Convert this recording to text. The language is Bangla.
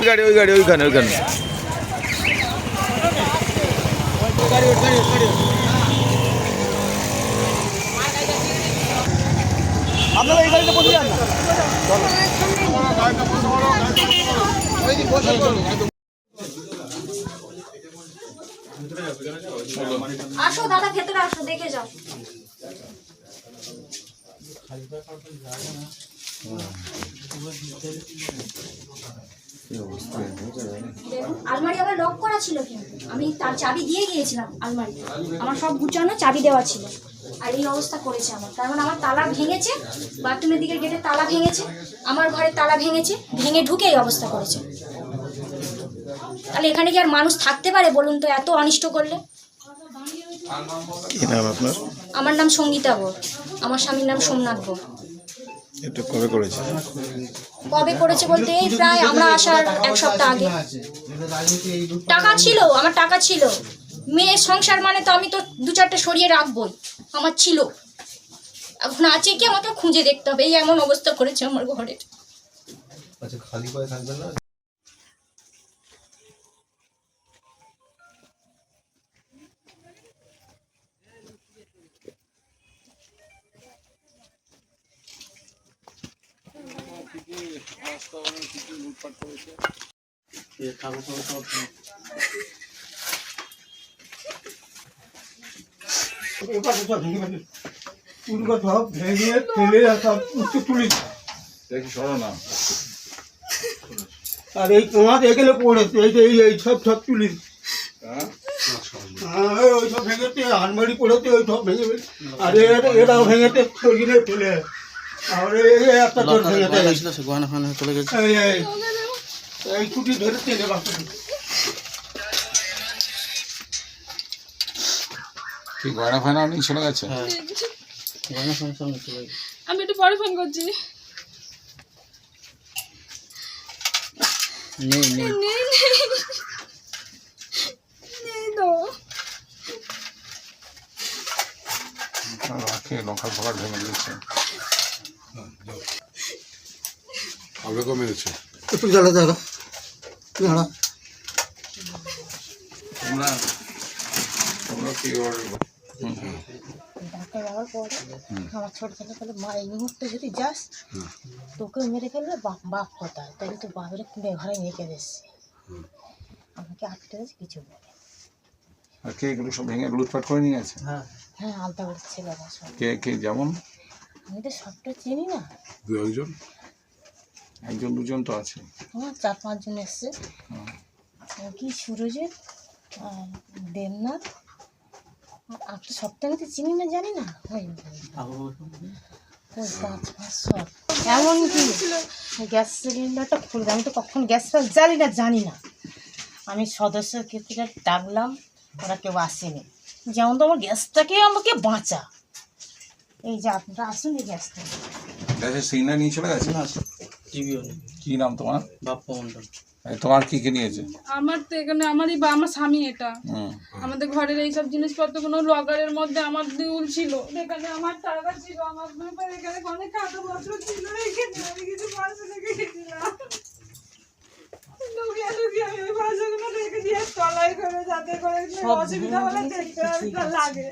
গাড়ি ওই গাড়ি ওইখানে ওইখানে আপনারা এই গাড়িতে বসে যান না। আসো দাদা, ভেতরে আসো, দেখে যাও। আলমারি আবার লক করা ছিল কেন? আমি তার চাবি দিয়ে গিয়েছিলাম আলমারি, আমার সব গুছানো চাবি দেওয়া ছিল। আর এই অবস্থা করেছে আমার, কারণ আমার তালা ভেঙেছে, বাথরুমের দিকের গেটে তালা ভেঙেছে, আমার ঘরের তালা ভেঙেছে, ভেঙে ঢুকে এই অবস্থা করেছে। তাহলে এখানে কি আর মানুষ থাকতে পারে বলুন তো, এত অনিষ্ট করলে? কি নাম আপনার? আমার নাম সঙ্গীতা বোর, আমার স্বামীর নাম সোমনাথ বোর। এটা কবে করেছে? কবে করেছে বলতে এই প্রায় আমরা আসার 1 সপ্তাহ আগে। টাকা ছিল, আমার টাকা ছিল, মেয়ের সংসার মানে তো আমি তো 2-4টা সরিয়ে রাখবই, আমার ছিল। এখন আছে কি আমাকে খুঁজে দেখতে হবে, এই এমন অবস্থা করেছে আমার ঘরের। আচ্ছা, খালি পায়ে থাকবেন না। আর এই তোমার এগুলো পড়েছে, এই যে এই সব সব তুলি ওই সব ভেঙেছে, আলমারি পড়েছে, ওই সব ভেঙে আর এটাও ভেঙেছে, সরিয়ে ফেলে। আর এই একটা তোর ভেঙেছে, এই ছুটি ধরে তেলে বাঁচতে কি গয়না ফায়না নিয়ে চলে গেছে? আমি একটু পরে ফোন করছি। লঙ্কা ফোকার ভেঙে দিয়েছে। আপনাকেও মেরেছে? একটু জ্বালা জায়গা তোমরা তোমরা কি ডাক্তার যাওয়ার পরে আমার ছোট ছেলে বলে, মা এই মুহূর্তে যদি যাস তোকেও মেরে ফেলবে, বাপ কোথায়? তাই তো বাপের ঘরে রেখে দিচ্ছে, আমাকে আটকে দিয়েছে, কিছু বলে। আর কে এগুলো সব ভেঙে লুটপাট করে নিয়ে গেছে? হ্যাঁ, আলতা করে ছেলেরা সব। কে কে যেমন? আমি তো সবটা চিনি না, 2-1 একজন দুজন তো আছে। আমার 4-5 জন এসছে। কি সুরজিৎ, দেবনাথ, আর তো সবটা আমি তো চিনি না, জানি না। ওই 5-5 সব। এমনকি গ্যাস সিলিন্ডারটা খুলে, আমি তো কখন গ্যাস ফ্যাস জ্বালি না, জানি না। আমি সদস্যের ক্ষেত্রে ডাকলাম, ওরা কেউ আসেনি। যেমন তো আমার গ্যাসটাকে আমাকে বাঁচা, এই যে আপনারা আসুন, এই গ্যাসটা। গ্যাসের সিলিন্ডার নিয়ে চলে গেছে? কি নাম তোমার? বাপ্পা মন্ডল। তোমার কি কি নিয়েছে? আমার তো এখানে আমারই বা আমার স্বামী, এটা আমাদের ঘরের এইসব জিনিসপত্রগুলো লকারের মধ্যে আমার দুল ছিল, এখানে আমার টাকা ছিল, আমার এখানে অনেক খাতাপত্র ছিল, এখানে আমি কিছু পয়সা রেখে গেছিলাম, লুকিয়ে লুকিয়ে আমি ওই পয়সাগুলো রেখে দিয়ে তলায় করে, যাতে করে অসুবিধা হলে দেখতে লাগে।